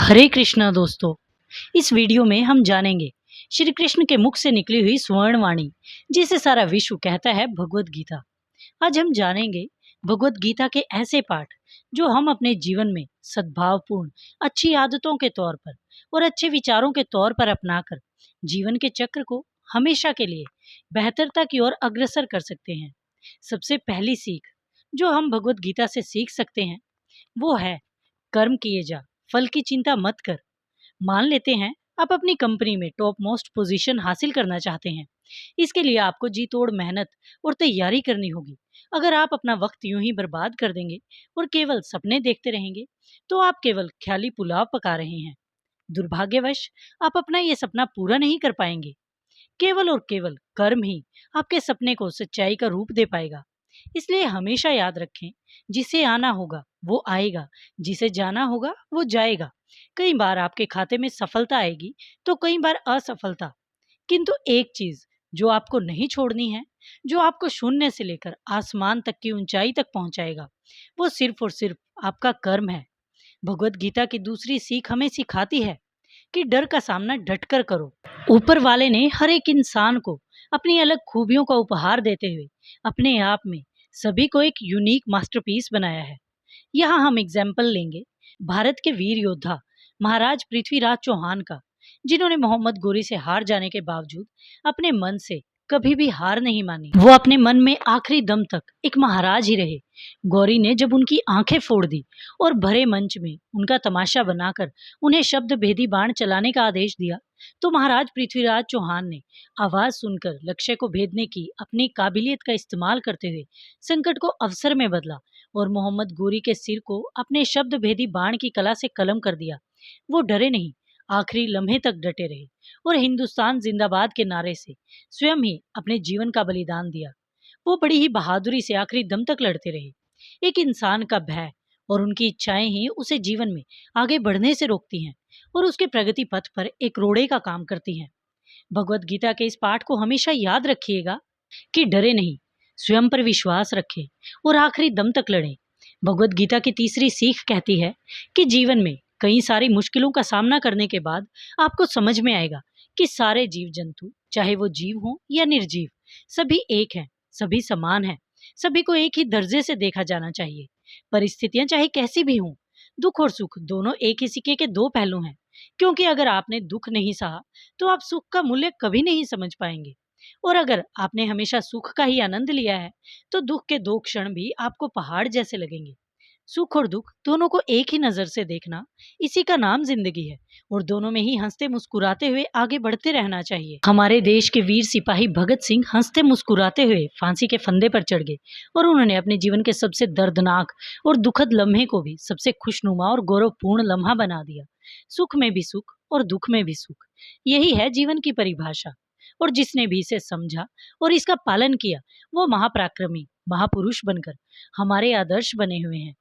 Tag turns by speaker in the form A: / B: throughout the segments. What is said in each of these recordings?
A: हरे कृष्णा दोस्तों। इस वीडियो में हम जानेंगे श्री कृष्ण के मुख से निकली हुई स्वर्ण वाणी जिसे सारा विश्व कहता है भगवत गीता। आज हम जानेंगे भगवत गीता के ऐसे पाठ जो हम अपने जीवन में सद्भावपूर्ण अच्छी आदतों के तौर पर और अच्छे विचारों के तौर पर अपनाकर जीवन के चक्र को हमेशा के लिए बेहतरता की ओर अग्रसर कर सकते हैं। सबसे पहली सीख जो हम भगवत गीता से सीख सकते हैं वो है कर्म किए जा, फल की चिंता मत कर। मान लेते हैं आप अपनी कंपनी में टॉप मोस्ट पोजीशन हासिल करना चाहते हैं। इसके लिए आपको जी तोड़ मेहनत और तैयारी करनी होगी। अगर आप अपना वक्त यूं ही बर्बाद कर देंगे और केवल सपने देखते रहेंगे तो आप केवल ख्याली पुलाव पका रहे हैं। दुर्भाग्यवश आप अपना ये सपना पूरा नहीं कर पाएंगे। केवल और केवल कर्म ही आपके सपने को सच्चाई का रूप दे पाएगा। इसलिए हमेशा याद रखें, जिसे आना होगा वो आएगा, जिसे जाना होगा वो जाएगा। कई बार आपके खाते में सफलता आएगी तो कई बार असफलता, किंतु एक चीज जो आपको नहीं छोड़नी है, जो आपको शून्य से लेकर आसमान तक की ऊंचाई तक पहुंचाएगा, वो सिर्फ और सिर्फ आपका कर्म है। भगवत गीता की दूसरी सीख हमें सिखाती है कि डर का सामना डटकर करो। ऊपर वाले ने हर एक इंसान को अपनी अलग खूबियों का उपहार देते हुए अपने आप में सभी को एक यूनिक मास्टरपीस बनाया है। यहाँ हम एग्जाम्पल लेंगे भारत के वीर योद्धा महाराज पृथ्वीराज चौहान का, जिन्होंने मोहम्मद गोरी से हार जाने के बावजूद अपने मन से कभी भी हार नहीं मानी। वो अपने मन में आखिरी दम तक एक महाराज ही रहे। गौरी ने जब उनकी आंखें फोड़ दी और भरे मंच में उनका तमाशा बनाकर उन्हें शब्द भेदी बाण चलाने का आदेश दिया, तो महाराज पृथ्वीराज चौहान ने आवाज सुनकर लक्ष्य को भेदने की अपनी काबिलियत का इस्तेमाल करते हुए संकट को अवसर में बदला और मोहम्मद गोरी के सिर को अपने शब्द भेदी बाण की कला से कलम कर दिया। वो डरे नहीं, आखिरी लम्हे तक डटे रहे और हिंदुस्तान जिंदाबाद के नारे से स्वयं ही अपने जीवन का बलिदान दिया। वो बड़ी ही बहादुरी से आखिरी दम तक लड़ते रहे। एक इंसान का भय और उनकी इच्छाएं ही उसे जीवन में आगे बढ़ने से रोकती हैं और उसके प्रगति पथ पर एक रोड़े का काम करती हैं। भगवत गीता के इस पाठ को हमेशा याद रखिएगा कि डरे नहीं, स्वयं पर विश्वास रखें और आखिरी दम तक लड़ें। भगवत गीता की तीसरी सीख कहती है कि जीवन में कई सारी मुश्किलों का सामना करने के बाद आपको समझ में आएगा कि सारे जीव जंतु, चाहे वो जीव हो या निर्जीव, सभी एक हैं, सभी समान हैं, सभी को एक ही दर्जे से देखा जाना चाहिए। परिस्थितियां चाहे कैसी भी हों, दुख और सुख दोनों एक ही सिक्के के दो पहलू हैं। क्योंकि अगर आपने दुख नहीं सहा तो आप सुख का मूल्य कभी नहीं समझ पाएंगे, और अगर आपने हमेशा सुख का ही आनंद लिया है तो दुख के दो क्षण भी आपको पहाड़ जैसे लगेंगे। सुख और दुख दोनों को एक ही नजर से देखना, इसी का नाम जिंदगी है, और दोनों में ही हंसते मुस्कुराते हुए आगे बढ़ते रहना चाहिए। हमारे देश के वीर सिपाही भगत सिंह हंसते मुस्कुराते हुए फांसी के फंदे पर चढ़ गए और उन्होंने अपने जीवन के सबसे दर्दनाक और दुखद लम्हे को भी सबसे खुशनुमा और गौरवपूर्ण लम्हा बना दिया। सुख में भी सुख और दुख में भी सुख, यही है जीवन की परिभाषा। और जिसने भी इसे समझा और इसका पालन किया वो महापराक्रमी महापुरुष बनकर हमारे आदर्श बने हुए हैं।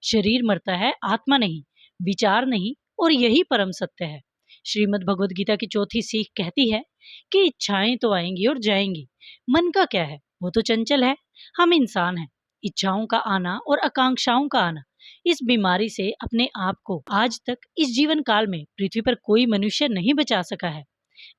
A: शरीर मरता है, आत्मा नहीं, विचार नहीं, और यही परम सत्य है। श्रीमद् भगवद गीता की चौथी सीख कहती है कि इच्छाएं तो आएंगी और जाएंगी, मन का क्या है, वो तो चंचल है। हम इंसान हैं, इच्छाओं का आना और आकांक्षाओं का आना, इस बीमारी से अपने आप को आज तक इस जीवन काल में पृथ्वी पर कोई मनुष्य नहीं बचा सका है।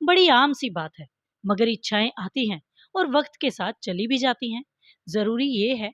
A: बड़ी आम सी बात है, मगर इच्छाएं आती हैं और वक्त के साथ चली भी जाती हैं। जरूरी ये है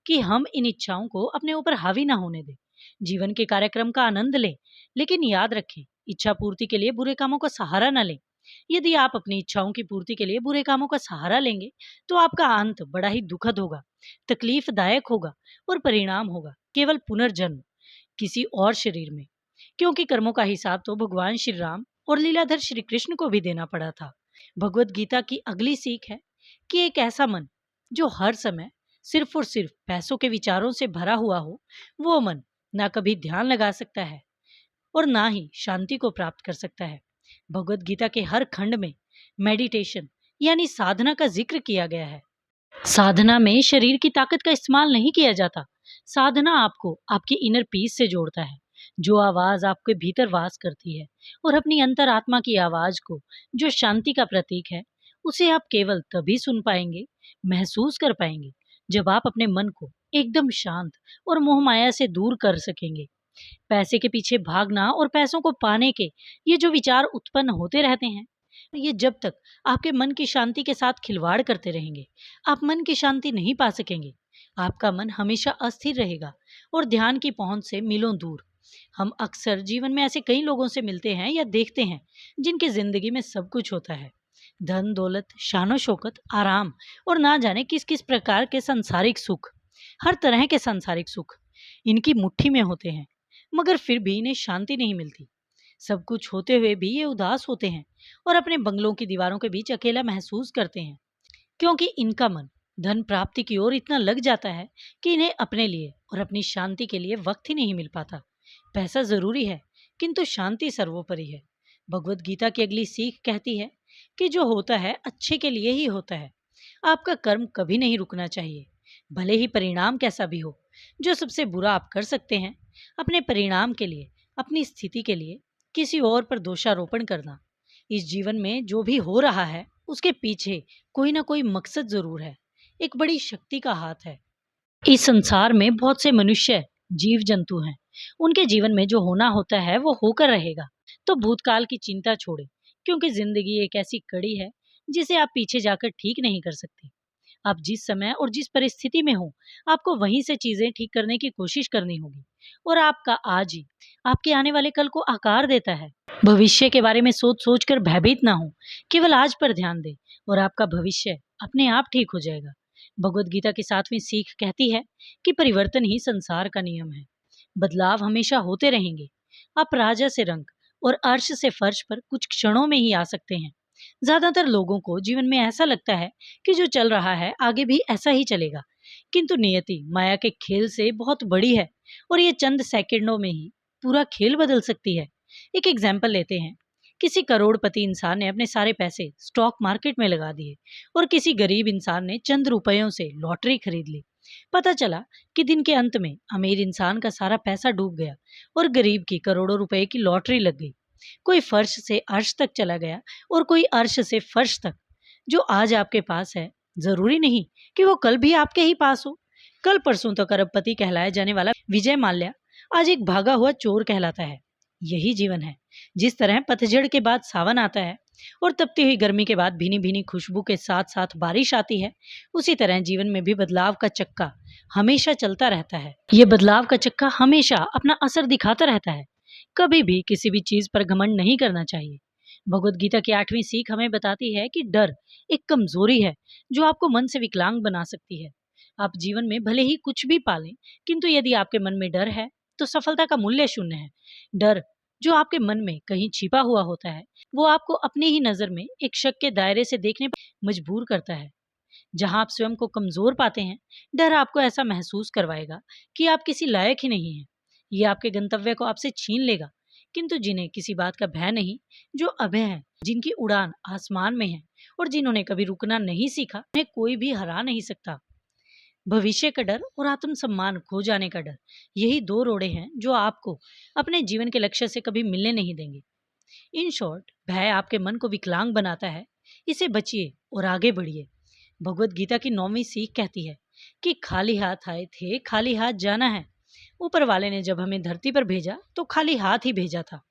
A: कि हम इन इच्छाओं को अपने ऊपर हावी ना होने दें, जीवन के कार्यक्रम का आनंद लें, लेकिन याद रखें, इच्छा पूर्ति के लिए बुरे कामों का सहारा न लें। यदि आप अपनी इच्छाओं की पूर्ति के लिए बुरे कामों का सहारा लेंगे तो आपका अंत बड़ा ही दुखद होगा, तकलीफदायक होगा, और परिणाम होगा केवल पुनर्जन्म किसी और शरीर में। क्योंकि कर्मों का हिसाब तो भगवान श्री राम और लीलाधर श्री कृष्ण को भी देना पड़ा था। भगवत गीता की अगली सीख है कि एक ऐसा मन जो हर समय सिर्फ और सिर्फ पैसों के विचारों से भरा हुआ हो, वो मन ना कभी ध्यान लगा सकता है और ना ही शांति को प्राप्त कर सकता है। भगवत गीता के हर खंड में मेडिटेशन यानी साधना का जिक्र किया गया है। साधना में शरीर की ताकत का इस्तेमाल नहीं किया जाता। साधना आपको आपकी इनर पीस से जोड़ता है, जो आवाज आपके भीतर वास करती है, और अपनी अंतरात्मा की आवाज को, जो शांति का प्रतीक है, उसे आप केवल तभी सुन पाएंगे, महसूस कर पाएंगे, जब आप अपने मन को एकदम शांत और मोह माया से दूर कर सकेंगे। पैसे के पीछे भागना और पैसों को पाने के ये जो विचार उत्पन्न होते रहते हैं, ये जब तक आपके मन की शांति के साथ खिलवाड़ करते रहेंगे, आप मन की शांति नहीं पा सकेंगे। आपका मन हमेशा अस्थिर रहेगा और ध्यान की पहुंच से मीलों दूर। हम अक्सर जीवन में ऐसे कई लोगों से मिलते हैं या देखते हैं जिनकी जिंदगी में सब कुछ होता है, धन दौलत, शानो शौकत, आराम और ना जाने किस किस प्रकार के सांसारिक सुख। हर तरह के सांसारिक सुख इनकी मुट्ठी में होते हैं, मगर फिर भी इन्हें शांति नहीं मिलती। सब कुछ होते हुए भी ये उदास होते हैं और अपने बंगलों की दीवारों के बीच अकेला महसूस करते हैं, क्योंकि इनका मन धन प्राप्ति की ओर इतना लग जाता है कि इन्हें अपने लिए और अपनी शांति के लिए वक्त ही नहीं मिल पाता। पैसा जरूरी है, किंतु शांति सर्वोपरि है। भगवत गीता की अगली सीख कहती है कि जो होता है अच्छे के लिए ही होता है। आपका कर्म कभी नहीं रुकना चाहिए, भले ही परिणाम कैसा भी हो। जो सबसे बुरा आप कर सकते हैं, अपने परिणाम के लिए, अपनी स्थिति के लिए किसी और पर दोषारोपण करना। इस जीवन में जो भी हो रहा है उसके पीछे कोई ना कोई मकसद जरूर है, एक बड़ी शक्ति का हाथ है। इस संसार में बहुत से मनुष्य, जीव जंतु हैं। उनके जीवन में जो होना होता है वो होकर रहेगा। तो भूतकाल की चिंता छोड़े, क्योंकि जिंदगी एक ऐसी कड़ी है जिसे आप पीछे जाकर ठीक नहीं कर सकते। आप जिस समय और जिस परिस्थिति में हो, आपको वहीं से चीजें ठीक करने की कोशिश करनी होगी। और आपका आज ही आपके आने वाले कल को आकार देता है। भविष्य के बारे में सोच सोच कर भयभीत ना हो, केवल आज पर ध्यान दें और आपका भविष्य अपने आप ठीक हो जाएगा। भगवत गीता की 7वीं सीख कहती है कि परिवर्तन ही संसार का नियम है। बदलाव हमेशा होते रहेंगे। आप राजा से रंक और अर्श से फर्श पर कुछ क्षणों में ही आ सकते हैं। ज्यादातर लोगों को जीवन में ऐसा लगता है कि जो चल रहा है आगे भी ऐसा ही चलेगा, किंतु नियति माया के खेल से बहुत बड़ी है और ये चंद सेकंडों में ही पूरा खेल बदल सकती है। एक एग्जाम्पल लेते हैं। किसी करोड़पति इंसान ने अपने सारे पैसे स्टॉक मार्केट में लगा दिए और किसी गरीब इंसान ने चंद रुपयों से लॉटरी खरीद ली। पता चला कि दिन के अंत में अमीर इंसान का सारा पैसा डूब गया और गरीब की करोड़ों रुपए की लॉटरी लग गई। कोई फर्श से अर्श तक चला गया और कोई अर्श से फर्श तक। जो आज आपके पास है, जरूरी नहीं कि वो कल भी आपके ही पास हो। कल परसों तक अरबपति कहलाया जाने वाला विजय माल्या आज एक भागा हुआ चोर कहलाता है। यही जीवन है। जिस तरह पतझड़ के बाद सावन आता है और तपती हुई गर्मी के बाद भीनी भीनी खुशबू के साथ साथ बारिश आती है, उसी तरह जीवन में भी बदलाव का चक्का हमेशा चलता रहता है। ये बदलाव का चक्का हमेशा अपना असर दिखाता रहता है। कभी भी किसी भी चीज पर घमंड नहीं करना चाहिए। भगवत गीता की 8वीं सीख हमें बताती है कि डर एक कमजोरी है जो आपको मन से विकलांग बना सकती है। आप जीवन में भले ही कुछ भी पालें, किंतु यदि आपके मन में डर है तो सफलता का मूल्य शून्य है। डर जो आपके मन में कहीं छिपा हुआ होता है, वो आपको अपनी ही नजर में एक शक के दायरे से देखने पर मजबूर करता है। जहां आप स्वयं को कमजोर पाते हैं, डर आपको ऐसा महसूस करवाएगा कि आप किसी लायक ही नहीं हैं। ये आपके गंतव्य को आपसे छीन लेगा। किंतु जिन्हें किसी बात का भय नहीं, जो अभय हैं, जिनकी उड़ान आसमान में है और जिन्होंने कभी रुकना नहीं सीखा, उन्हें कोई भी हरा नहीं सकता। भविष्य का डर और आत्मसम्मान खो जाने का डर, यही दो रोड़े हैं जो आपको अपने जीवन के लक्ष्य से कभी मिलने नहीं देंगे। इन शॉर्ट, भय आपके मन को विकलांग बनाता है। इसे बचिए और आगे बढ़िए। भगवत गीता की 9वीं सीख कहती है कि खाली हाथ आए थे, खाली हाथ जाना है। ऊपर वाले ने जब हमें धरती पर भेजा तो खाली हाथ ही भेजा था,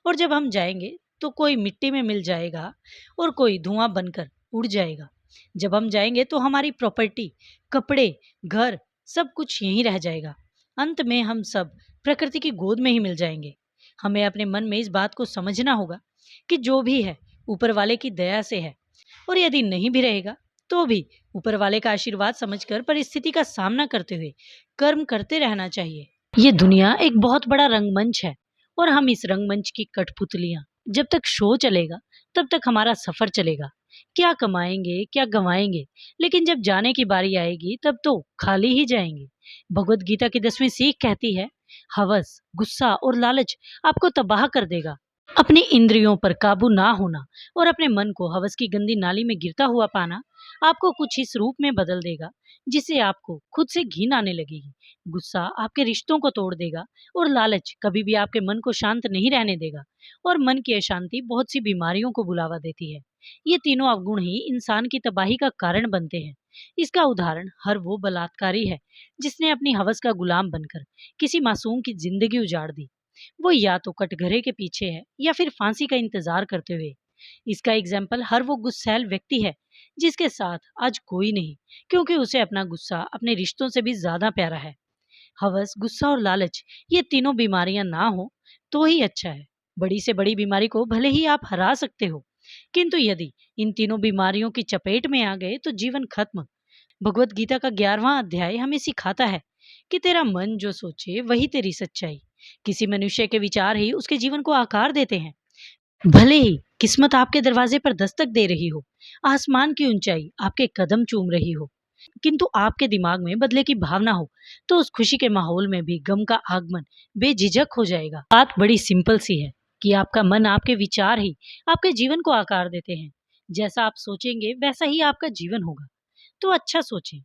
A: और जब हम जाएंगे तो कोई मिट्टी में मिल जाएगा और कोई धुआं बनकर उड़ जाएगा। जब हम जाएंगे तो हमारी प्रॉपर्टी, कपड़े, घर, सब कुछ यहीं रह जाएगा। अंत में हम सब प्रकृति की गोद में ही मिल जाएंगे। हमें अपने मन में इस बात को समझना होगा कि जो भी है ऊपर वाले की दया से है, और यदि नहीं भी रहेगा तो भी ऊपर वाले का आशीर्वाद समझकर परिस्थिति का सामना करते हुए कर्म करते रहना चाहिए। ये दुनिया एक बहुत बड़ा रंगमंच है और हम इस रंगमंच की कठपुतलियां। जब तक शो चलेगा तब तक हमारा सफर चलेगा। क्या कमाएंगे, क्या गंवाएंगे, लेकिन जब जाने की बारी आएगी तब तो खाली ही जाएंगे। भगवत गीता की 10वीं सीख कहती है, हवस, गुस्सा और लालच आपको तबाह कर देगा। अपनी इंद्रियों पर काबू ना होना और अपने मन को हवस की गंदी नाली में गिरता हुआ पाना आपको कुछ इस रूप में बदल देगा जिससे आपको खुद से घिन आने लगेगी। गुस्सा आपके रिश्तों को तोड़ देगा और लालच कभी भी आपके मन को शांत नहीं रहने देगा, और मन की अशांति बहुत सी बीमारियों को बुलावा देती है। ये तीनों अवगुण ही इंसान की तबाही का कारण बनते हैं। इसका उदाहरण हर वो बलात्कारी है जिसने अपनी हवस का गुलाम बनकर किसी मासूम की जिंदगी उजाड़ दी। वो या तो कटघरे के पीछे है या फिर फांसी का इंतजार करते हुए। इसका एग्जाम्पल हर वो गुस्सैल व्यक्ति है जिसके साथ आज कोई नहीं, क्योंकि उसे अपना गुस्सा अपने रिश्तों से भी ज्यादा प्यारा है। हवस, गुस्सा और लालच, ये तीनों बीमारियां ना हो तो ही अच्छा है। बड़ी से बड़ी बीमारी को भले ही आप हरा सकते हो, किंतु यदि इन तीनों बीमारियों की चपेट में आ गए तो जीवन खत्म। भगवत गीता का 11वां अध्याय हमें सिखाता है कि तेरा मन जो सोचे वही तेरी सच्चाई। किसी मनुष्य के विचार ही उसके जीवन को आकार देते हैं। भले ही किस्मत आपके दरवाजे पर दस्तक दे रही हो, आसमान की ऊंचाई आपके कदम चूम रही हो, किंतु आपके दिमाग में बदले की भावना हो, तो उस खुशी के माहौल में भी गम का आगमन बेझिझक हो जाएगा। बात बड़ी सिंपल सी है कि आपका मन, आपके विचार ही आपके जीवन को आकार देते हैं। जैसा आप सोचेंगे वैसा ही आपका जीवन होगा। तो अच्छा सोचें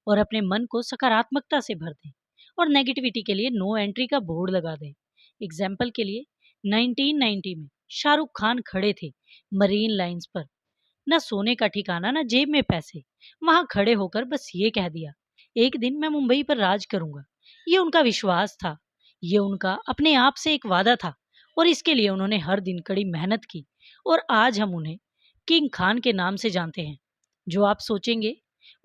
A: और अपने मन को सकारात्मकता से भर दें और नेगेटिविटी के लिए नो एंट्री का बोर्ड लगा दें। एग्जाम्पल के लिए 1990 में शाहरुख खान खड़े थे मरीन लाइंस पर, न सोने का ठिकाना न जेब में पैसे। वहां खड़े होकर बस ये कह दिया, एक दिन मैं मुंबई पर राज करूंगा। ये उनका विश्वास था, ये उनका अपने आप से एक वादा था, और इसके लिए उन्होंने हर दिन कड़ी मेहनत की। और आज हम उन्हें किंग खान के नाम से जानते हैं। जो आप सोचेंगे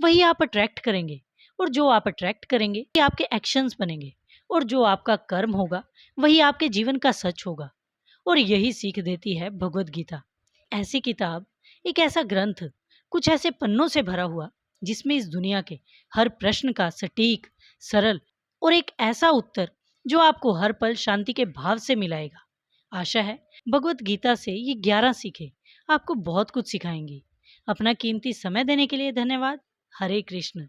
A: वही आप अट्रैक्ट करेंगे, और जो आप अट्रैक्ट करेंगे वही आपके एक्शंस बनेंगे, और जो आपका कर्म होगा वही आपके जीवन का सच होगा। और यही सीख देती है भगवत गीता। ऐसी किताब, एक ऐसा ग्रंथ, कुछ ऐसे पन्नों से भरा हुआ जिसमें इस दुनिया के हर प्रश्न का सटीक, सरल और एक ऐसा उत्तर जो आपको हर पल शांति के भाव से मिलाएगा। आशा है भगवत गीता से ये 11 सीखें आपको बहुत कुछ सिखाएंगी। अपना कीमती समय देने के लिए धन्यवाद। हरे कृष्ण।